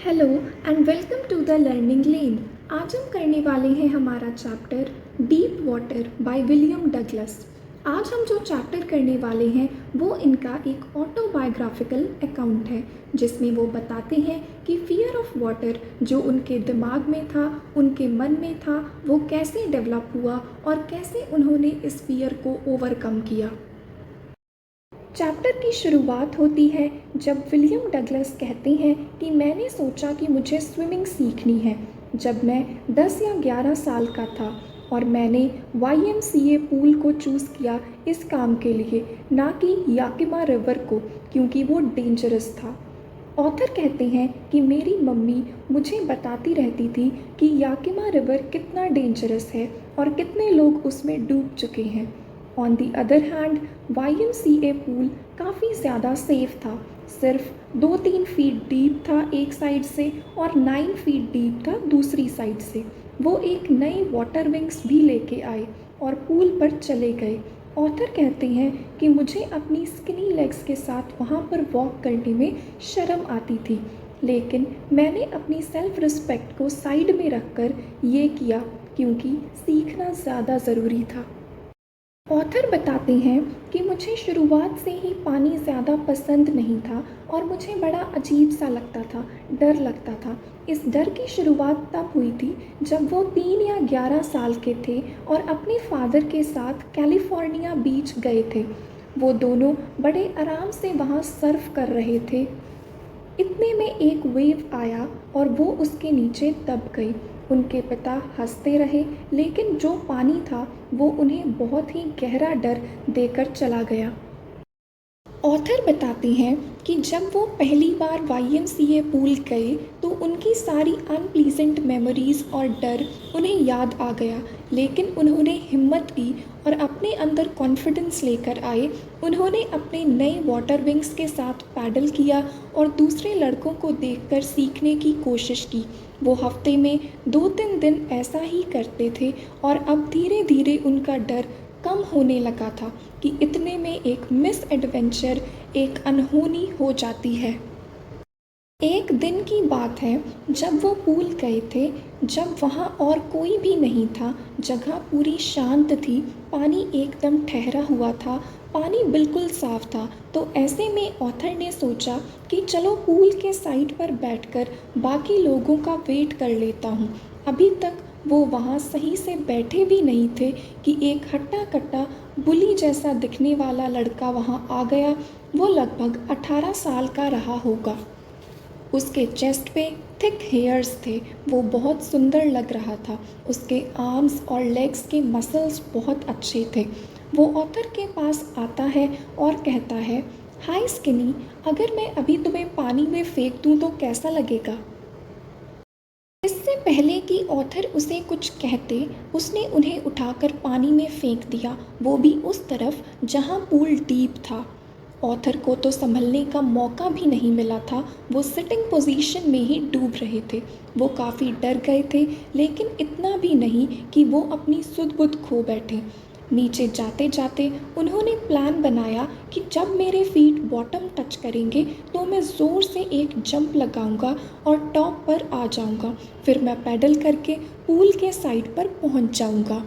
Hello and welcome to the learning lane. आज हम करने वाले हैं हमारा chapter deep water by William Douglas. आज हम जो चैप्टर करने वाले हैं वो इनका एक ऑटोबायोग्राफिकल अकाउंट है जिसमें वो बताते हैं कि फियर ऑफ वाटर जो उनके दिमाग में था, उनके मन में था, वो कैसे डेवलप हुआ और कैसे उन्होंने इस फियर को ओवरकम किया। चैप्टर की शुरुआत होती है जब विलियम डगलस कहते हैं कि मैंने सोचा कि मुझे स्विमिंग सीखनी है जब मैं 10 या 11 साल का था और मैंने YMCA पूल को चूज़ किया इस काम के लिए, ना कि याकिमा रिवर को, क्योंकि वो डेंजरस था। ऑथर कहते हैं कि मेरी मम्मी मुझे बताती रहती थी कि याकिमा रिवर कितना डेंजरस है और कितने लोग उसमें डूब चुके हैं। On the other hand YMCA pool काफ़ी ज़्यादा सेफ था, सिर्फ 2-3 फीट डीप था एक साइड से और 9 फीट डीप था दूसरी साइड से। वो एक नई वाटर विंग्स भी लेके आए और पूल पर चले गए। ऑथर कहते हैं कि मुझे अपनी स्किनी लेग्स के साथ वहाँ पर वॉक करने में शर्म आती थी, लेकिन मैंने अपनी सेल्फ रिस्पेक्ट को साइड में रखकर ये किया क्योंकि सीखना ज़्यादा ज़रूरी था। ऑथर बताते हैं कि मुझे शुरुआत से ही पानी ज़्यादा पसंद नहीं था और मुझे बड़ा अजीब सा लगता था, डर लगता था। इस डर की शुरुआत तब हुई थी जब वो 3 या 11 साल के थे और अपने फादर के साथ कैलिफोर्निया बीच गए थे। वो दोनों बड़े आराम से वहाँ सर्फ कर रहे थे। इतने में एक वेव आया और वो उसके नीचे दब गई। उनके पिता हंसते रहे, लेकिन जो पानी था वो उन्हें बहुत ही गहरा डर देकर चला गया। ऑथर बताते हैं कि जब वो पहली बार YMCA पूल गए तो उनकी सारी अनप्लीजेंट मेमोरीज़ और डर उन्हें याद आ गया, लेकिन उन्होंने हिम्मत की और अपने अंदर कॉन्फिडेंस लेकर आए। उन्होंने अपने नए वाटर विंग्स के साथ पैडल किया और दूसरे लड़कों को देखकर सीखने की कोशिश की। वो हफ्ते में 2-3 दिन ऐसा ही करते थे और अब धीरे धीरे उनका डर कम होने लगा था कि इतने में एक मिस एडवेंचर, एक अनहोनी हो जाती है। एक दिन की बात है जब वो पूल गए थे, जब वहाँ और कोई भी नहीं था, जगह पूरी शांत थी, पानी एकदम ठहरा हुआ था, पानी बिल्कुल साफ था। तो ऐसे में ऑथर ने सोचा कि चलो पूल के साइड पर बैठकर बाकी लोगों का वेट कर लेता हूँ। अभी तक वो वहाँ सही से बैठे भी नहीं थे कि एक हट्टा कट्टा बुली जैसा दिखने वाला लड़का वहाँ आ गया। वो लगभग 18 साल का रहा होगा। उसके चेस्ट पे थिक हेयर्स थे, वो बहुत सुंदर लग रहा था। उसके आर्म्स और लेग्स के मसल्स बहुत अच्छे थे। वो ऑथर के पास आता है और कहता है, हाय स्किनी, अगर मैं अभी तुम्हें पानी में फेंक दूँ तो कैसा लगेगा? इससे पहले कि ऑथर उसे कुछ कहते, उसने उन्हें उठाकर पानी में फेंक दिया, वो भी उस तरफ जहाँ पूल डीप था। ऑथर को तो संभलने का मौका भी नहीं मिला था, वो सिटिंग पोजीशन में ही डूब रहे थे। वो काफ़ी डर गए थे, लेकिन इतना भी नहीं कि वो अपनी सुध-बुध खो बैठे। नीचे जाते जाते उन्होंने प्लान बनाया कि जब मेरे फीट बॉटम टच करेंगे तो मैं ज़ोर से एक जंप लगाऊंगा और टॉप पर आ जाऊंगा, फिर मैं पैडल करके पूल के साइड पर पहुंच जाऊंगा।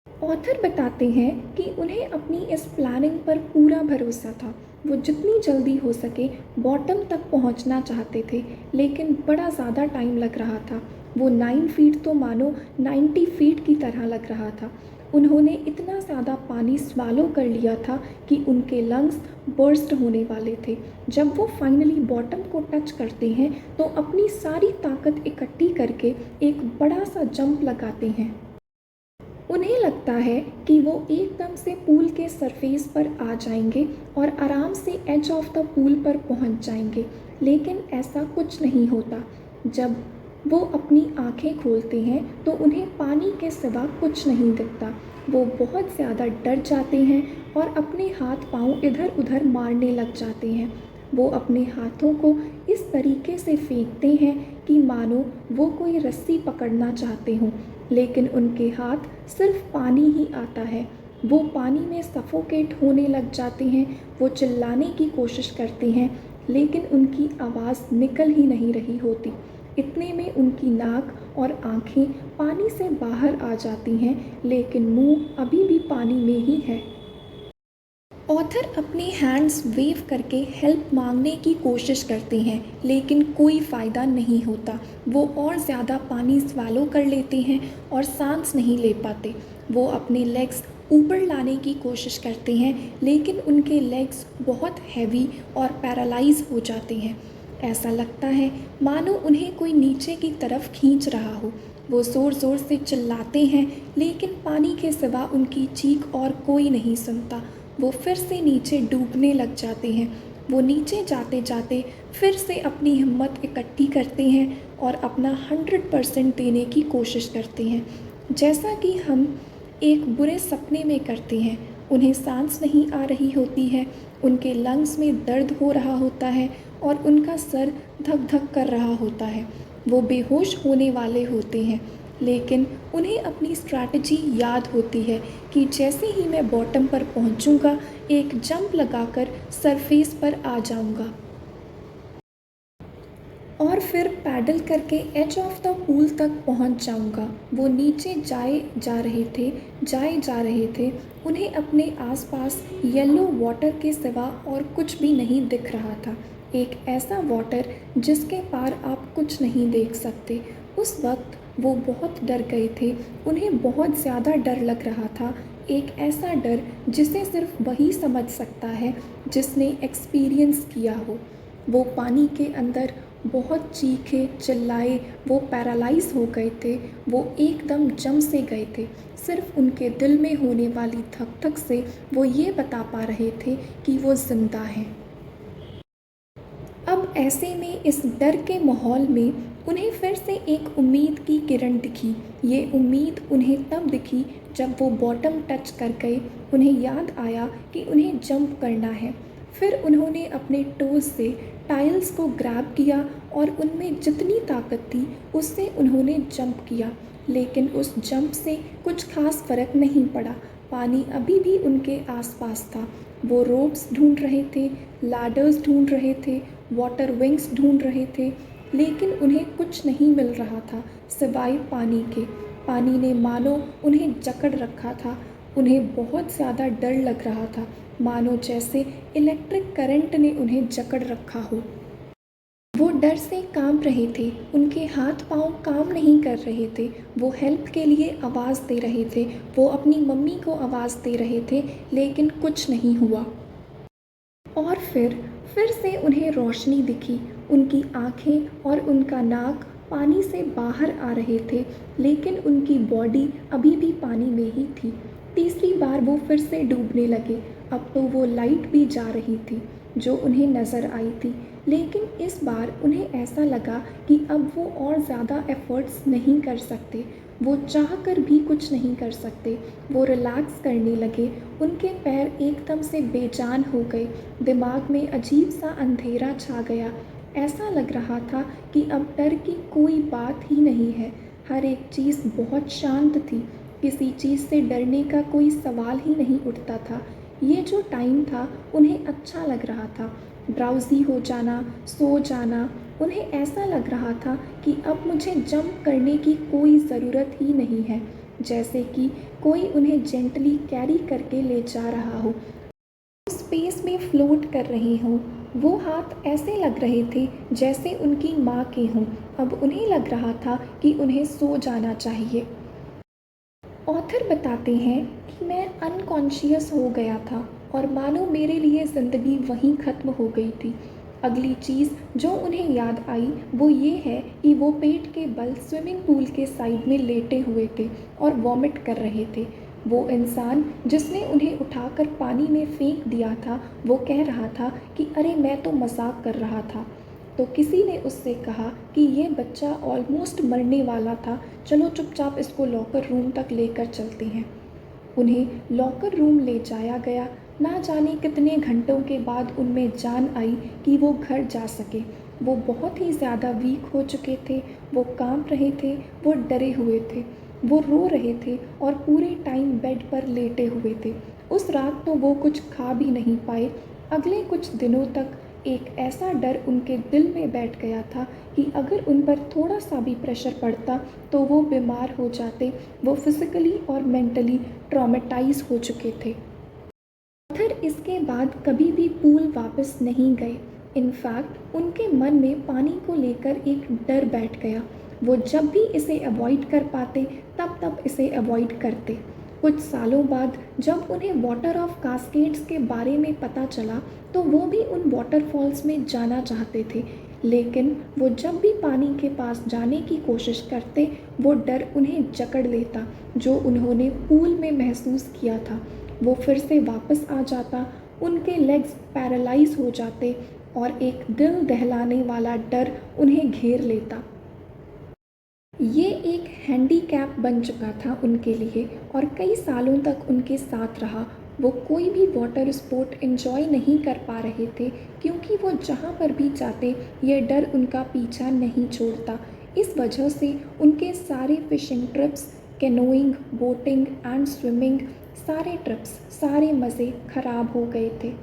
ऑथर बताते हैं कि उन्हें अपनी इस प्लानिंग पर पूरा भरोसा था। वो जितनी जल्दी हो सके बॉटम तक पहुंचना चाहते थे, लेकिन बड़ा ज़्यादा टाइम लग रहा था। वो 9 फीट तो मानो 90 फीट की तरह लग रहा था। उन्होंने इतना ज़्यादा पानी स्वालो कर लिया था कि उनके लंग्स बर्स्ट होने वाले थे। जब वो फाइनली बॉटम को टच करते हैं तो अपनी सारी ताकत इकट्ठी करके एक बड़ा सा जंप लगाते हैं। उन्हें लगता है कि वो एकदम से पूल के सरफेस पर आ जाएंगे और आराम से एज ऑफ द पूल पर पहुंच जाएंगे, लेकिन ऐसा कुछ नहीं होता। जब वो अपनी आंखें खोलते हैं तो उन्हें पानी के सिवा कुछ नहीं दिखता। वो बहुत ज़्यादा डर जाते हैं और अपने हाथ पांव इधर उधर मारने लग जाते हैं। वो अपने हाथों को इस तरीके से फेंकते हैं कि मानो वो कोई रस्सी पकड़ना चाहते हों, लेकिन उनके हाथ सिर्फ पानी ही आता है। वो पानी में सफोकेट होने लग जाते हैं। वो चिल्लाने की कोशिश करते हैं, लेकिन उनकी आवाज़ निकल ही नहीं रही होती। इतने में उनकी नाक और आँखें पानी से बाहर आ जाती हैं, लेकिन मुँह अभी भी पानी में ही है। ऑथर अपने हैंड्स वेव करके हेल्प मांगने की कोशिश करते हैं, लेकिन कोई फ़ायदा नहीं होता। वो और ज़्यादा पानी स्वैलो कर लेते हैं और सांस नहीं ले पाते। वो अपने लेग्स ऊपर लाने की कोशिश करते हैं, लेकिन उनके लेग्स बहुत हैवी और पैरालाइज हो जाते हैं। ऐसा लगता है मानो उन्हें कोई नीचे की तरफ खींच रहा हो। वो ज़ोर ज़ोर से चिल्लाते हैं, लेकिन पानी के सिवा उनकी चीख और कोई नहीं सुनता। वो फिर से नीचे डूबने लग जाते हैं। वो नीचे जाते जाते फिर से अपनी हिम्मत इकट्ठी करते हैं और अपना 100% देने की कोशिश करते हैं, जैसा कि हम एक बुरे सपने में करते हैं। उन्हें सांस नहीं आ रही होती है, उनके लंग्स में दर्द हो रहा होता है और उनका सर धक धक कर रहा होता है। वो बेहोश होने वाले होते हैं, लेकिन उन्हें अपनी स्ट्रैटेजी याद होती है कि जैसे ही मैं बॉटम पर पहुंचूंगा, एक जंप लगाकर सरफेस पर आ जाऊंगा और फिर पैडल करके एज ऑफ द पूल तक पहुंच जाऊंगा। वो नीचे जाए जा रहे थे। उन्हें अपने आसपास येलो वाटर के सिवा और कुछ भी नहीं दिख रहा था। एक ऐसा वाटर जिसके पार आप कुछ नहीं देख सकते। उस वक्त वो बहुत डर गए थे। उन्हें बहुत ज़्यादा डर लग रहा था, एक ऐसा डर जिसे सिर्फ वही समझ सकता है जिसने एक्सपीरियंस किया हो। वो पानी के अंदर बहुत चीखे चिल्लाए, वो पैरालाइज हो गए थे। वो एकदम जम से गए थे। सिर्फ उनके दिल में होने वाली धक धक से वो ये बता पा रहे थे कि वो जिंदा हैं। अब ऐसे में इस डर के माहौल में उन्हें फिर से एक उम्मीद की किरण दिखी। ये उम्मीद उन्हें तब दिखी जब वो बॉटम टच कर गए। उन्हें याद आया कि उन्हें जंप करना है। फिर उन्होंने अपने टोज से टाइल्स को ग्रैब किया और उनमें जितनी ताकत थी उससे उन्होंने जंप किया, लेकिन उस जंप से कुछ खास फर्क नहीं पड़ा। पानी अभी भी उनके आसपास था। वो रोप्स ढूंढ रहे थे, लैडर्स ढूंढ रहे थे, वाटर विंग्स ढूंढ रहे थे, लेकिन उन्हें कुछ नहीं मिल रहा था सिवाय पानी के। पानी ने मानो उन्हें जकड़ रखा था। उन्हें बहुत ज़्यादा डर लग रहा था, मानो जैसे इलेक्ट्रिक करंट ने उन्हें जकड़ रखा हो। वो डर से कांप रहे थे। उनके हाथ पांव काम नहीं कर रहे थे। वो हेल्प के लिए आवाज़ दे रहे थे। वो अपनी मम्मी को आवाज़ दे रहे थे, लेकिन कुछ नहीं हुआ। और फिर से उन्हें रोशनी दिखी। उनकी आँखें और उनका नाक पानी से बाहर आ रहे थे, लेकिन उनकी बॉडी अभी भी पानी में ही थी। तीसरी बार वो फिर से डूबने लगे। अब तो वो लाइट भी जा रही थी जो उन्हें नज़र आई थी, लेकिन इस बार उन्हें ऐसा लगा कि अब वो और ज़्यादा एफ़र्ट्स नहीं कर सकते। वो चाह कर भी कुछ नहीं कर सकते। वो रिलैक्स करने लगे। उनके पैर एकदम से बेजान हो गए। दिमाग में अजीब सा अंधेरा छा गया। ऐसा लग रहा था कि अब डर की कोई बात ही नहीं है। हर एक चीज़ बहुत शांत थी। किसी चीज़ से डरने का कोई सवाल ही नहीं उठता था। ये जो टाइम था उन्हें अच्छा लग रहा था। ड्राउजी हो जाना, सो जाना। उन्हें ऐसा लग रहा था कि अब मुझे जंप करने की कोई ज़रूरत ही नहीं है, जैसे कि कोई उन्हें जेंटली कैरी करके ले जा रहा हो, स्पेस में फ्लोट कर रहे हों। वो हाथ ऐसे लग रहे थे जैसे उनकी माँ के हों। अब उन्हें लग रहा था कि उन्हें सो जाना चाहिए। ऑथर बताते हैं कि मैं अनकॉन्शियस हो गया था और मानो मेरे लिए ज़िंदगी वहीं ख़त्म हो गई थी। अगली चीज़ जो उन्हें याद आई वो ये है कि वो पेट के बल स्विमिंग पूल के साइड में लेटे हुए थे और वॉमिट कर रहे थे। वो इंसान जिसने उन्हें उठाकर पानी में फेंक दिया था, वो कह रहा था कि अरे मैं तो मजाक कर रहा था। तो किसी ने उससे कहा कि ये बच्चा ऑलमोस्ट मरने वाला था, चलो चुपचाप इसको लॉकर रूम तक लेकर चलते हैं। उन्हें लॉकर रूम ले जाया गया। ना जाने कितने घंटों के बाद उनमें जान आई कि वो घर जा सके। वो बहुत ही ज़्यादा वीक हो चुके थे। वो कांप रहे थे, वो डरे हुए थे, वो रो रहे थे और पूरे टाइम बेड पर लेटे हुए थे। उस रात तो वो कुछ खा भी नहीं पाए। अगले कुछ दिनों तक एक ऐसा डर उनके दिल में बैठ गया था कि अगर उन पर थोड़ा सा भी प्रेशर पड़ता तो वो बीमार हो जाते। वो फिज़िकली और मेंटली ट्रॉमेटाइज हो चुके थे। आखिर इसके बाद कभी भी पूल वापस नहीं गए। इनफैक्ट उनके मन में पानी को लेकर एक डर बैठ गया। वो जब भी इसे अवॉइड कर पाते तब तब इसे अवॉइड करते। कुछ सालों बाद जब उन्हें वाटर ऑफ कास्केड्स के बारे में पता चला तो वो भी उन वाटरफॉल्स में जाना चाहते थे, लेकिन वो जब भी पानी के पास जाने की कोशिश करते वो डर उन्हें जकड़ लेता जो उन्होंने पूल में महसूस किया था। वो फिर से वापस आ जाता, उनके लेग्स पैरालाइज हो जाते और एक दिल दहलाने वाला डर उन्हें घेर लेता। ये एक हैंडीकैप बन चुका था उनके लिए और कई सालों तक उनके साथ रहा। वो कोई भी वाटर स्पोर्ट एंजॉय नहीं कर पा रहे थे क्योंकि वो जहाँ पर भी जाते ये डर उनका पीछा नहीं छोड़ता। इस वजह से उनके सारे fishing trips, canoeing, boating and swimming, सारे ट्रिप्स, सारे मज़े ख़राब हो गए थे।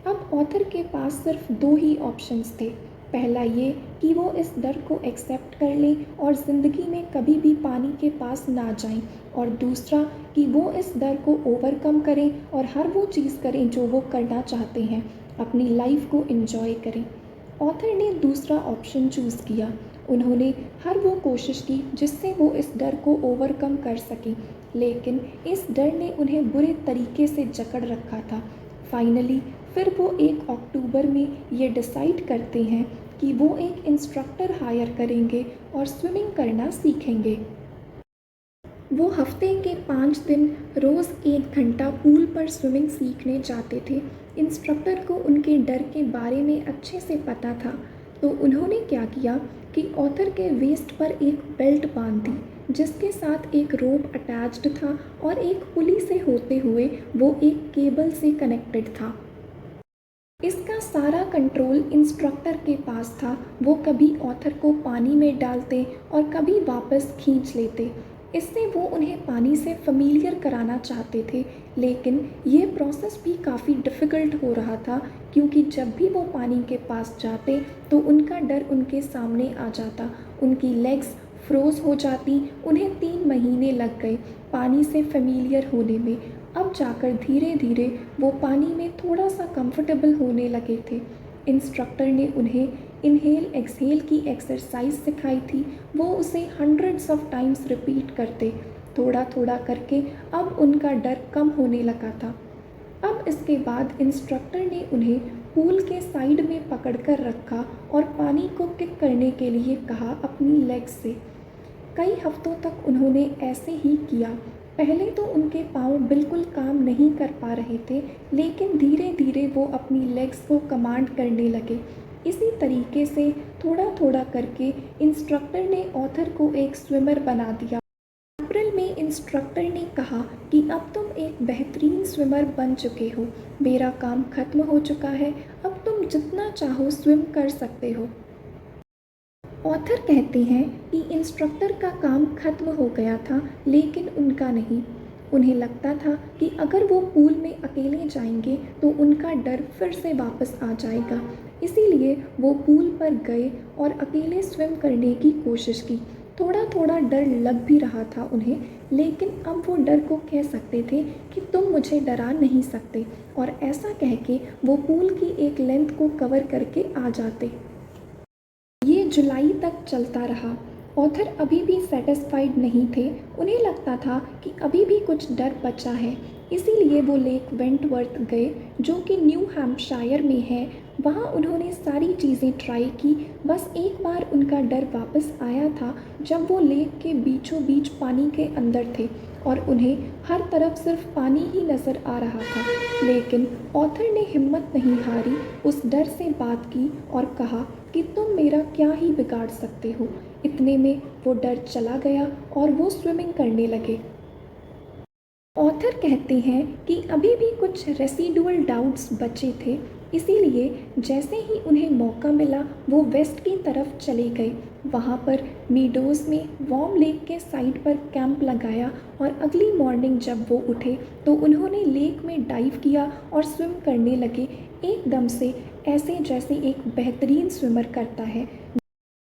अब ऑथर के पास सिर्फ दो ही ऑप्शंस थे। पहला ये कि वो इस डर को एक्सेप्ट कर लें और ज़िंदगी में कभी भी पानी के पास ना जाएं, और दूसरा कि वो इस डर को ओवरकम करें और हर वो चीज़ करें जो वो करना चाहते हैं, अपनी लाइफ को एंजॉय करें। ऑथर ने दूसरा ऑप्शन चूज़ किया। उन्होंने हर वो कोशिश की जिससे वो इस डर को ओवरकम कर सकें, लेकिन इस डर ने उन्हें बुरे तरीके से जकड़ रखा था। फाइनली फिर वो 1 अक्टूबर में ये डिसाइड करते हैं कि वो एक इंस्ट्रक्टर हायर करेंगे और स्विमिंग करना सीखेंगे। वो हफ्ते के 5 दिन रोज़ 1 घंटा पूल पर स्विमिंग सीखने जाते थे। इंस्ट्रक्टर को उनके डर के बारे में अच्छे से पता था, तो उन्होंने क्या किया कि ऑथर के वेस्ट पर एक बेल्ट बांध दी जिसके साथ एक रोप अटैच्ड था और एक पुली से होते हुए वो एक केबल से कनेक्टेड था। इसका सारा कंट्रोल इंस्ट्रक्टर के पास था। वो कभी ऑथर को पानी में डालते और कभी वापस खींच लेते। इससे वो उन्हें पानी से फ़ैमिलियर कराना चाहते थे, लेकिन ये प्रोसेस भी काफ़ी डिफ़िकल्ट हो रहा था क्योंकि जब भी वो पानी के पास जाते तो उनका डर उनके सामने आ जाता। उनकी लेग्स फ्रोज़ हो जाती। उन्हें 3 महीने लग गए पानी से फ़ैमिलियर होने में। अब जाकर धीरे धीरे वो पानी में थोड़ा सा कंफर्टेबल होने लगे थे। इंस्ट्रक्टर ने उन्हें इनहेल एक्सहेल की एक्सरसाइज सिखाई थी। वो उसे हंड्रेड्स ऑफ टाइम्स रिपीट करते। थोड़ा थोड़ा करके अब उनका डर कम होने लगा था। अब इसके बाद इंस्ट्रक्टर ने उन्हें पूल के साइड में पकड़कर रखा और पानी को किक करने के लिए कहा अपनी लेग्स से। कई हफ्तों तक उन्होंने ऐसे ही किया। पहले तो उनके पाँव बिल्कुल काम नहीं कर पा रहे थे, लेकिन धीरे धीरे वो अपनी लेग्स को कमांड करने लगे। इसी तरीके से थोड़ा थोड़ा करके इंस्ट्रक्टर ने ऑथर को एक स्विमर बना दिया। अप्रैल में इंस्ट्रक्टर ने कहा कि अब तुम एक बेहतरीन स्विमर बन चुके हो, मेरा काम ख़त्म हो चुका है, अब तुम जितना चाहो स्विम कर सकते हो। ऑथर कहते हैं कि इंस्ट्रक्टर का काम ख़त्म हो गया था, लेकिन उनका नहीं। उन्हें लगता था कि अगर वो पूल में अकेले जाएंगे तो उनका डर फिर से वापस आ जाएगा। इसीलिए वो पूल पर गए और अकेले स्विम करने की कोशिश की। थोड़ा थोड़ा डर लग भी रहा था उन्हें, लेकिन अब वो डर को कह सकते थे कि तुम मुझे डरा नहीं सकते, और ऐसा कह के वो पूल की एक लेंथ को कवर करके आ जाते। ये जुलाई तक चलता रहा। ऑथर अभी भी सेटिस्फाइड नहीं थे। उन्हें लगता था कि अभी भी कुछ डर बचा है। इसीलिए वो लेक वेंटवर्थ गए जो कि न्यू हैम्पशायर में है। वहाँ उन्होंने सारी चीज़ें ट्राई की। बस एक बार उनका डर वापस आया था जब वो लेक के बीचों बीच पानी के अंदर थे और उन्हें हर तरफ सिर्फ पानी ही नज़र आ रहा था। लेकिन ऑथर ने हिम्मत नहीं हारी, उस डर से बात की और कहा कि तुम मेरा क्या ही बिगाड़ सकते हो। इतने में वो डर चला गया और वो स्विमिंग करने लगे। ऑथर कहते हैं कि अभी भी कुछ रेसिडुअल डाउट्स बचे थे, इसीलिए जैसे ही उन्हें मौका मिला वो वेस्ट की तरफ चले गए। वहाँ पर मीडोज़ में वॉर्म लेक के साइड पर कैंप लगाया और अगली मॉर्निंग जब वो उठे तो उन्होंने लेक में डाइव किया और स्विम करने लगे, एकदम से ऐसे जैसे एक बेहतरीन स्विमर करता है।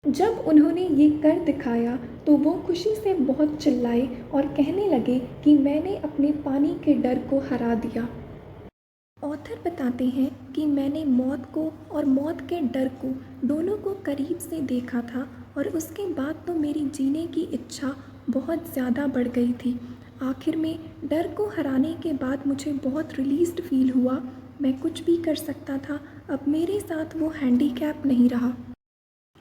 जब उन्होंने ये कर दिखाया तो वो खुशी से बहुत चिल्लाए और कहने लगे कि मैंने अपने पानी के डर को हरा दिया। ऑथर बताते हैं कि मैंने मौत को और मौत के डर को दोनों को करीब से देखा था और उसके बाद तो मेरी जीने की इच्छा बहुत ज़्यादा बढ़ गई थी। आखिर में डर को हराने के बाद मुझे बहुत रिलीज़्ड फील हुआ। मैं कुछ भी कर सकता था, अब मेरे साथ वो हैंडीकैप नहीं रहा।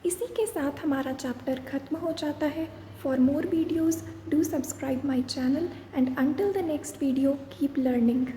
इसी के साथ हमारा चैप्टर ख़त्म हो जाता है। For more videos do subscribe my channel and until the next video keep learning.